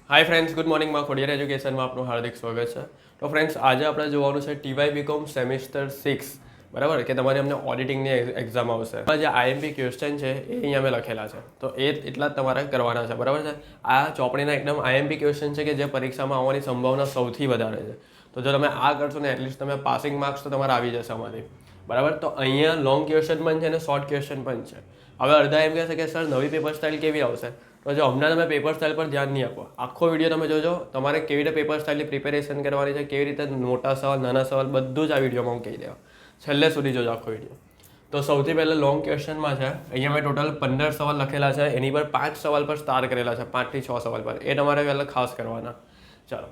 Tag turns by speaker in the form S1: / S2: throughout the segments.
S1: Hi friends, good મોર્નિંગમાં Khodiyar એજ્યુકેશનમાં આપનું હાર્દિક સ્વાગત છે. તો ફ્રેન્ડ્સ, આજે આપણે જોવાનું છે ટીવાય બીકોમ સેમિસ્ટર 6, બરાબર, કે તમારી અમને ઓડિટિંગની એક્ઝામ આવશે. જે આઈએમપી ક્વેશ્ચન છે એ અહીંયા મેં લખેલા છે, તો એ એટલા જ તમારે કરવાના છે, બરાબર છે. આ ચોપડીના એકદમ આઈએમપી ક્વેશ્ચન છે કે જે પરીક્ષામાં આવવાની સંભાવના સૌથી વધારે છે. તો જો તમે આ કરશો ને એટલીસ્ટ તમે પાસિંગ માર્ક્સ તો તમારે આવી જશે અમારી, બરાબર. તો અહીંયા લોંગ ક્વેશ્ચન પણ છે અને શોર્ટ ક્વેશ્ચન પણ છે. હવે અડધા એમ કહેશે કે સર નવી પેપર સ્ટાઇલ કેવી આવશે, તો જો હમણાં તમે પેપર સ્ટાઇલ પર ધ્યાન નહીં આપો. આખો વિડીયો તમે જોજો, તમારે કેવી રીતે પેપર સ્ટાઇલની પ્રિપેરેશન કરવાની છે, કેવી રીતે મોટા સવાલ નાના સવાલ બધું જ આ વિડીયોમાં હું કહી દેવા. છેલ્લે સુધી જોજો આખો વિડીયો. તો સૌથી પહેલાં લોંગ ક્વેશ્ચનમાં છે, અહીંયા મેં ટોટલ 15 સવાલ લખેલા છે, એની પર 5 સવાલ પર સ્ટાર કરેલા છે, 5 થી 6 સવાલ પર, એ તમારે પહેલાં ખાસ કરવાના. ચાલો,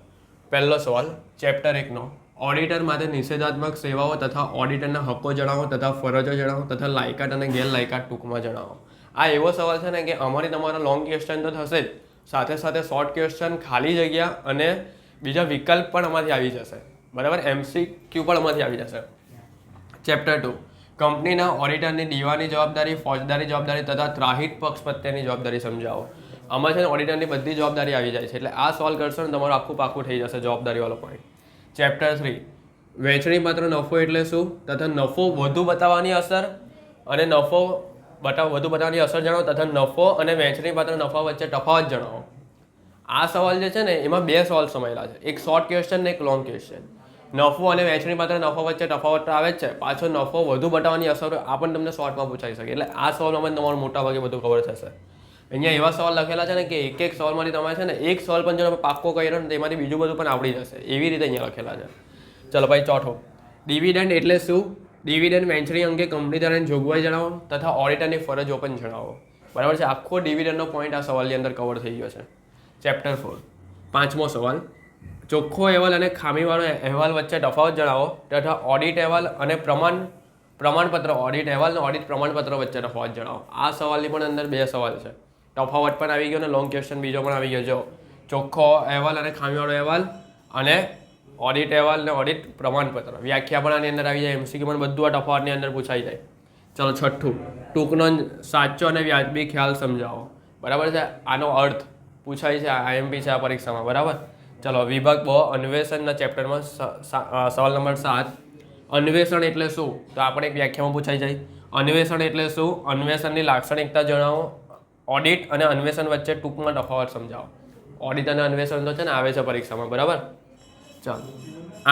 S1: પહેલો સવાલ ચેપ્ટર 1નો, ઓડિટર માટે નિષેધાત્મક સેવાઓ તથા ઓડિટરના હક્કો જણાવો તથા ફરજો જણાવો તથા લાયકાત અને ગેરલાયકાત ટૂંકમાં જણાવો. આ એવો સવાલ છે ને કે અમારી તમારા લોંગ ક્વેશ્ચન તો થશે જ, સાથે સાથે શોર્ટ ક્વેશ્ચન, ખાલી જગ્યા અને બીજા વિકલ્પ પણ અમારી આવી જશે, બરાબર. MCQ પણ અમારી આવી જશે. ચેપ્ટર 2, કંપનીના ઓડિટરની દીવાની જવાબદારી, ફોજદારી જવાબદારી તથા ત્રાહિત પક્ષ પ્રત્યેની જવાબદારી સમજાવો. આમાં છે ને ઓડિટરની બધી જવાબદારી આવી જાય છે, એટલે આ સોલ્વ કરશો ને તમારું આખું પાકું થઈ જશે જવાબદારીવાળો પોઈન્ટ. ચેપ્ટર 3, વહેંચણી પાત્ર નફો એટલે શું તથા નફો વધુ બતાવવાની અસર અને નફો વધુ બતાવવાની અસર જણાવો તથા નફો અને વહેંચણી પાત્ર નફા વચ્ચે તફાવત જણાવો. આ સવાલ જે છે ને એમાં 2 સવાલ સમાયેલા છે, એક શોર્ટ ક્વેશ્ચન ને એક લોંગ ક્વેશ્ચન. નફો અને વહેંચણી પાત્ર નફા વચ્ચે તફાવત આવે જ છે, પાછો નફો વધુ બતાવવાની અસર આ પણ તમને શોર્ટમાં પૂછાઈ શકે, એટલે આ સવાલમાં તમારું મોટા ભાગે બધું કવર થશે. અહીંયા એવા સવાલ લખેલા છે ને કે એક સવાલમાંથી તમારે છે ને એક સવાલ પણ જો તમે પાક્કો કર્યો ને તેમાંથી બીજું બધું પણ આવડી જશે, એવી રીતે અહીંયા લખેલા છે. ચલો ભાઈ, ચોથો, ડિવિડન્ડ એટલે શું, ડિવિડન્ડ વહેંચણી અંગે કંપની દ્વારા જોગવાઈ જણાવો તથા ઓડિટરની ફરજો પણ જણાવો, બરાબર છે. આખો ડિવિડન્ડનો પોઈન્ટ આ સવાલની અંદર કવર થઈ ગયો છે. ચેપ્ટર 4, 5મો સવાલ, ચોખ્ખો અહેવાલ અને ખામીવાળો અહેવાલ વચ્ચે તફાવત જણાવો તથા ઓડિટ અહેવાલ અને પ્રમાણપત્ર, ઓડિટ અહેવાલ અને ઓડિટ પ્રમાણપત્ર વચ્ચે તફાવત જણાવો. આ સવાલની પણ અંદર 2 સવાલ છે, તફાવત પણ આવી ગયો અને લોંગ ક્વેશ્ચન બીજો પણ આવી ગયો. જો ચોખ્ખો અહેવાલ અને ખામીવાળો અહેવાલ અને ઓડિટ અહેવાલ અને ઓડિટ પ્રમાણપત્ર, વ્યાખ્યા પણ આની અંદર આવી જાય, MCQ પણ બધું આ તફાવતની અંદર પૂછાઈ જાય. ચલો, છઠ્ઠું, ટૂંકનો સાચો અને વ્યાજબી ખ્યાલ સમજાવો, બરાબર છે. આનો અર્થ પૂછાય છે, IMP છે આ પરીક્ષામાં, બરાબર. ચલો, વિભાગ 2, અન્વેષણના ચેપ્ટરમાં સવાલ નંબર 7, અન્વેષણ એટલે શું, તો આપણે એક વ્યાખ્યામાં પૂછાઈ જાય. અન્વેષણ એટલે શું, અન્વેષણની લાક્ષણિકતા જણાવો, ઓડિટ અને અન્વેષણ વચ્ચે ટૂંકમાં તફાવત સમજાવો. ઓડિટ અને અન્વેષણ તો છે ને આવે છે પરીક્ષામાં, બરાબર. ચાલો,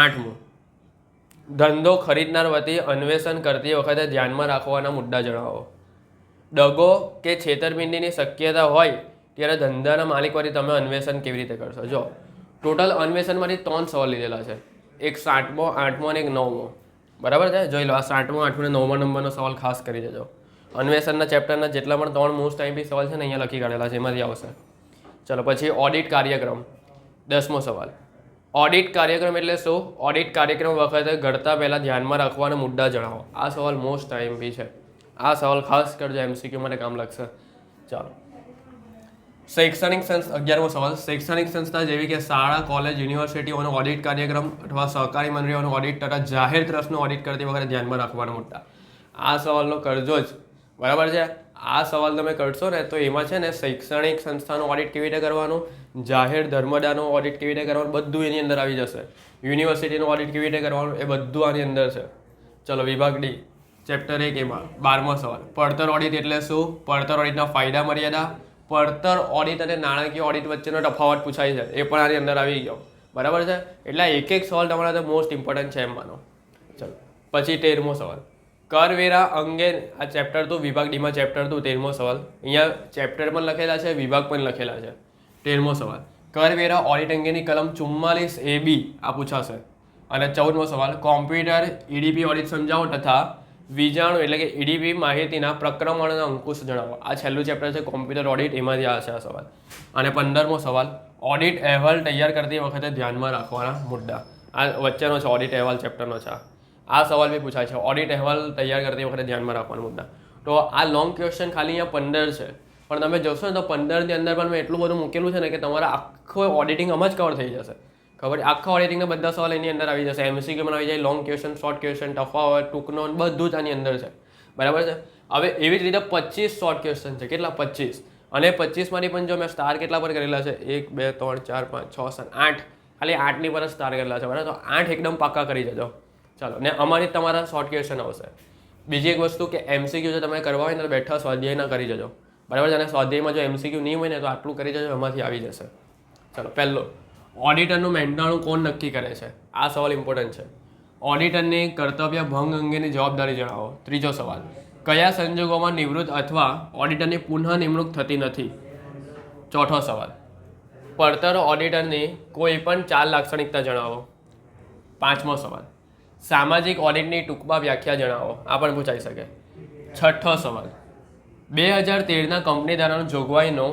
S1: 8મું, ધંધો ખરીદનાર વતી અન્વેષણ કરતી વખતે ધ્યાનમાં રાખવાના મુદ્દા જણાવો. દગો કે છેતરપિંડીની શક્યતા હોય ત્યારે ધંધાના માલિક વતી તમે અન્વેષણ કેવી રીતે કરશો. જો ટોટલ અન્વેષણમાંથી 3 સવાલ લીધેલા છે, એક 7મો, 8મો અને એક 9મો, બરાબર છે. જોઈ લો, આ 7મો, 8મો અને 9મા નંબરનો સવાલ ખાસ કરી દેજો. અન્વેષણના ચેપ્ટરના જેટલા પણ 3 મોસ્ટ આઈએમપી સવાલ છે ને અહીંયા લખી કાઢેલા છે, એમાંથી આવશે. ચલો, પછી ઓડિટ કાર્યક્રમ, 10મો સવાલ, ઓડિટ કાર્યક્રમ એટલે શું, ઓડિટ કાર્યક્રમ વખતે ઘડતા પહેલાં ધ્યાનમાં રાખવાના મુદ્દા જણાવો. આ સવાલ મોસ્ટ આઈએમપી છે, આ સવાલ ખાસ કરજો, MCQ માટે કામ લાગશે. ચાલો, શૈક્ષણિક સંસ્થા, 11મો સવાલ, શૈક્ષણિક સંસ્થા જેવી કે શાળા, કોલેજ, યુનિવર્સિટીઓનો ઓડિટ કાર્યક્રમ અથવા સહકારી મંડળીઓનો ઓડિટ તથા જાહેર ટ્રસ્ટનો ઓડિટ કરતી વખતે ધ્યાનમાં રાખવાના મુદ્દા. આ સવાલનો કરજો જ, બરાબર છે. આ સવાલ તમે કરશો ને તો એમાં છે ને શૈક્ષણિક સંસ્થાનો ઓડિટ કેવી રીતે કરવાનું, જાહેર ધર્મદાનો ઓડિટ કેવી રીતે કરવાનું, બધું એની અંદર આવી જશે. યુનિવર્સિટીનો ઓડિટ કેવી રીતે કરવાનું, એ બધું આની અંદર છે. ચલો, વિભાગ D, ચેપ્ટર 1, એમાં 12મો સવાલ, પડતર ઓડિટ એટલે શું, પડતર ઓડિટના ફાયદા મર્યાદા, પડતર ઓડિટ અને નાણાકીય ઓડિટ વચ્ચેનો તફાવત પૂછાય છે, એ પણ આની અંદર આવી ગયો, બરાબર છે. એટલે એક સવાલ તમારા મોસ્ટ ઇમ્પોર્ટન્ટ છે એમ માનો. ચલો, પછી 13મો સવાલ, કરવેરા અંગે, આ ચેપ્ટર 2, વિભાગ D માં ચેપ્ટર 2, 13મો સવાલ. અહીંયા ચેપ્ટર પણ લખેલા છે, વિભાગ પણ લખેલા છે. 13મો સવાલ, કરવેરા ઓડિટ અંગેની કલમ 44AB આ પૂછાશે. અને 14મો સવાલ, કોમ્પ્યુટર EDP ઓડિટ સમજાવો તથા વીજાણુ એટલે કે EDP માહિતીના પ્રક્રમણ અને અંકુશ જણાવો. આ છેલ્લું ચેપ્ટર છે કોમ્પ્યુટર ઓડિટ, એમાંથી આ છે આ સવાલ. અને 15મો સવાલ, ઓડિટ અહેવાલ તૈયાર કરતી વખતે ધ્યાનમાં રાખવાના મુદ્દા. આ વચ્ચેનો છે, ઓડિટ અહેવાલ ચેપ્ટરનો છે. આ સવાલ બી પૂછાય છે, ઓડિટ અહેવાલ તૈયાર કરતી વખતે ધ્યાનમાં રાખવાના મુદ્દા. તો આ લોંગ ક્વેશ્ચન ખાલી અહીંયા 15 છે, પણ તમે જોશો ને તો 15ની અંદર પણ મેં એટલું બધું મૂકેલું છે ને કે તમારા આખો ઓડિટિંગ આમાં જ કવર થઈ જશે. ખબર, આખા ઓડિટિંગના બધા સવાલ એની અંદર આવી જશે, MCQ માં આવી જાય, લોંગ ક્વેશ્ચન, શોર્ટ ક્વેશ્ચન, તફાવત, ટૂંકનો, બધું જ આની અંદર છે, બરાબર છે. હવે એવી જ રીતે 25 શોર્ટ ક્વેશ્ચન છે, કેટલા, 25, અને 25માંથી પણ જો મેં સ્ટાર કેટલા પર કરેલા છે 1 2 3 4 5 6 7 8 ખાલી 8ની પર જ સ્ટાર કરેલા છે બરાબર. તો 8 એકદમ પાક્કા કરી જજો. ચાલો ને અમારી તમારા શોર્ટ ક્વેશ્ચન આવશે. બીજી એક વસ્તુ કે એમસીક્યુ જો તમે કરવા હોય ને તો બેઠા સ્વાધ્યાયના કરી જજો બરાબર છે. અને સ્વાધ્યાયમાં જો એમસીક્યુ નહીં હોય ને તો આટલું કરી જજો, એમાંથી આવી જશે. ચાલો પહેલો, ઓડિટરનું મહેનતાણું કોણ નક્કી કરે છે? આ સવાલ ઇમ્પોર્ટન્ટ છે. ઓડિટરની કર્તવ્ય ભંગ અંગેની જવાબદારી જણાવો. ત્રીજો સવાલ, કયા સંજોગોમાં નિવૃત્ત અથવા ઓડિટરની પુનઃ નિમણૂક થતી નથી? ચોથો સવાલ, પડતર ઓડિટરની કોઈ પણ 4 લાક્ષણિકતા જણાવો. પાંચમો સવાલ, સામાજિક ઓડિટની ટૂંકમાં વ્યાખ્યા જણાવો. આ પણ પૂછાઈ શકે. છઠ્ઠો સવાલ, 2013ના કંપની ધારાનો જોગવાઈનો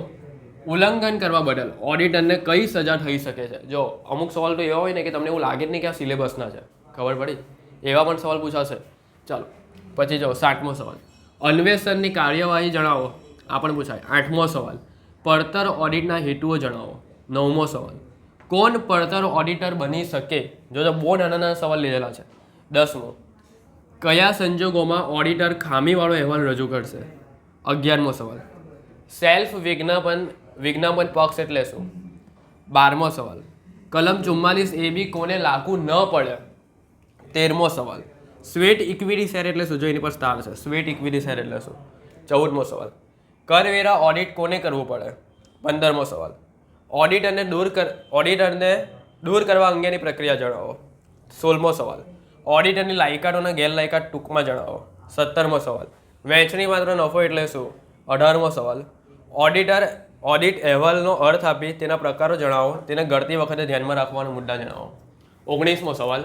S1: ઉલ્લંઘન કરવા બદલ ઓડિટરને કઈ સજા થઈ શકે છે? જો અમુક સવાલ તો એવા હોય ને કે તમને એવું લાગે જ નહીં કે આ સિલેબસના છે, ખબર પડી, એવા પણ સવાલ પૂછાશે. ચાલો પછી જો 7મો સવાલ, અન્વેષણની કાર્યવાહી જણાવો. આ પણ પૂછાય. 8મો સવાલ, પડતર ઓડિટના હેતુઓ જણાવો. 9મો સવાલ, કોણ પડતર ઓડિટર બની શકે? જો બહુ નાના સવાલ લીધેલા છે. 10મો, કયા સંજોગોમાં ઓડિટર ખામીવાળો અહેવાલ રજૂ કરશે? 11મો સવાલ, સેલ્ફ વિજ્ઞાપન પક્ષ એટલે શું? 12મો સવાલ, કલમ 44AB કોને લાગુ ન પડે? 13મો સવાલ, સ્વેટ ઇક્વિટી શેર એટલે શું? જો એની પર સ્ટાર છે. સ્વેટ ઇક્વિટી શેર એટલે શું? 14મો સવાલ, કરવેરા ઓડિટ કોને કરવું પડે? 15મો સવાલ, ઓડિટરને દૂર કરવા અંગેની પ્રક્રિયા જણાવો. 16મો સવાલ, ઓડિટરની લાયકાત અને ગેરલાયકાત ટૂંકમાં જણાવો. 17મો સવાલ, વહેંચણી માત્ર નફો એટલે શું? 18મો સવાલ, ઓડિટ અહેવાલનો અર્થ આપી તેના પ્રકારો જણાવો. તેને ઘડતી વખતે ધ્યાનમાં રાખવાના મુદ્દા જણાવો. 19મો સવાલ,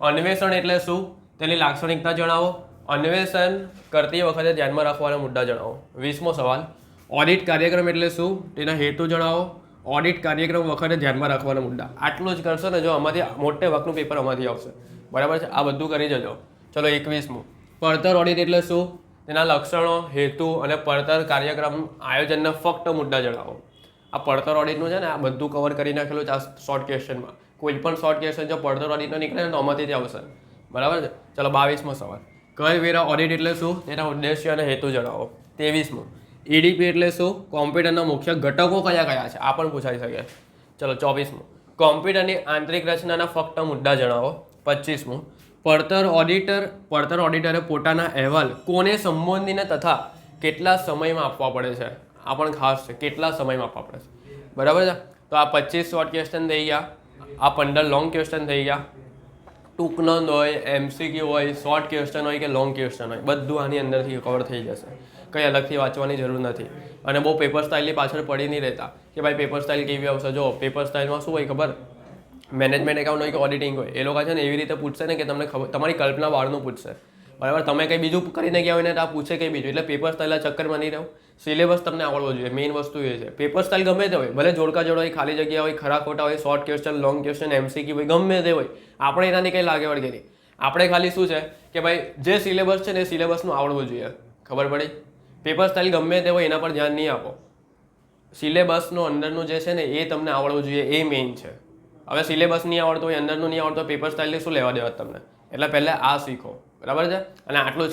S1: અન્વેષણ એટલે શું? તેની લાક્ષણિકતા જણાવો. અન્વેષણ કરતી વખતે ધ્યાનમાં રાખવાના મુદ્દા જણાવો. 20મો સવાલ, ઓડિટ કાર્યક્રમ એટલે શું? તેના હેતુ જણાવો. ઓડિટ કાર્યક્રમ વખતે ધ્યાનમાં રાખવાના મુદ્દા. આટલું જ કરશો ને જો આમાંથી મોટે ભાગનું પેપર આમાંથી આવશે બરાબર છે. આ બધું કરી જજો. ચલો 21મું, પડતર ઓડિટ એટલે શું? તેના લક્ષણો, હેતુ અને પડતર કાર્યક્રમ આયોજનના ફક્ત મુદ્દા જણાવો. આ પડતર ઓડિટનું છે ને આ બધું કવર કરી નાખેલું છે આ શોર્ટ ક્વેશ્ચનમાં. કોઈ પણ શોર્ટ ક્વેશ્ચન જો પડતર ઓડિટનો નીકળે ને તો આમાંથી જ આવશે બરાબર છે. ચલો 22મો સવાલ, કરવેરા ઓડિટ એટલે શું? તેના ઉદ્દેશ્ય અને હેતુ જણાવો. 23મું, ઈડીપી એટલે શું? કોમ્પ્યુટરના મુખ્ય ઘટકો કયા કયા છે? આ પણ પૂછાઈ શકે. ચલો 24મું, કોમ્પ્યુટરની આંતરિક રચનાના ફક્ત મુદ્દા જણાવો. 25મું, પડતર ઓડિટરે પોતાના અહેવાલ કોને સંબોધીને તથા કેટલા સમયમાં આપવા પડે છે? આ પણ ખાસ છે, કેટલા સમયમાં આપવા પડે છે બરાબર છે. તો આ 25 શોર્ટ ક્વેશ્ચન થઈ ગયા, આ 15 લોંગ ક્વેશ્ચન થઈ ગયા. ટૂંક નોંધ હોય, એમસીક્યુ હોય, શોર્ટ ક્વેશ્ચન હોય કે લોંગ ક્વેશ્ચન હોય, બધું આની અંદરથી કવર થઈ જશે. કંઈ અલગથી વાંચવાની જરૂર નથી. અને બહુ પેપર સ્ટાઇલની પાછળ પડી નહીં રહેતા કે ભાઈ પેપર સ્ટાઇલ કેવી આવશે. જો પેપર સ્ટાઇલમાં શું હોય ખબર, મેનેજમેન્ટ એકાઉન્ટ હોય કે ઓડિટિંગ હોય, એ લોકો છે ને એવી રીતે પૂછશે ને કે તમને ખબર, તમારી કલ્પના બહારનું પૂછશે બરાબર. તમે કંઈ બીજું કરીને ગયા હોય ને તો આ પૂછે કંઈ બીજું. એટલે પેપર સ્ટાઇલના ચક્કરમાં નહીં રહો. સિલેબસ તમને આવડવો જોઈએ, મેઇન વસ્તુ એ છે. પેપર સ્ટાઇલ ગમે તે હોય, ભલે જોડકા જોડ હોય, ખાલી જગ્યા હોય, ખરા ખોટા હોય, short question, long question, MCQ હોય, ગમે તે હોય, આપણે એનાથી કંઈ લાગે વળગે નહીં. આપણે ખાલી શું છે કે ભાઈ જે સિલેબસ છે ને એ સિલેબસનું આવડવું જોઈએ, ખબર પડી. પેપર સ્ટાઇલ ગમે તે હોય એના પર ધ્યાન નહીં આપો. સિલેબસનું અંદરનું જે છે ને એ તમને આવડવું જોઈએ, એ મેઇન છે. હવે સિલેબસ નહીં આવડતો હોય, અંદરનું નહીં આવડતો, પેપર સ્ટાઇલથી શું લેવા દેવા તમને? એટલે પહેલાં આ શીખો બરાબર છે. અને આટલું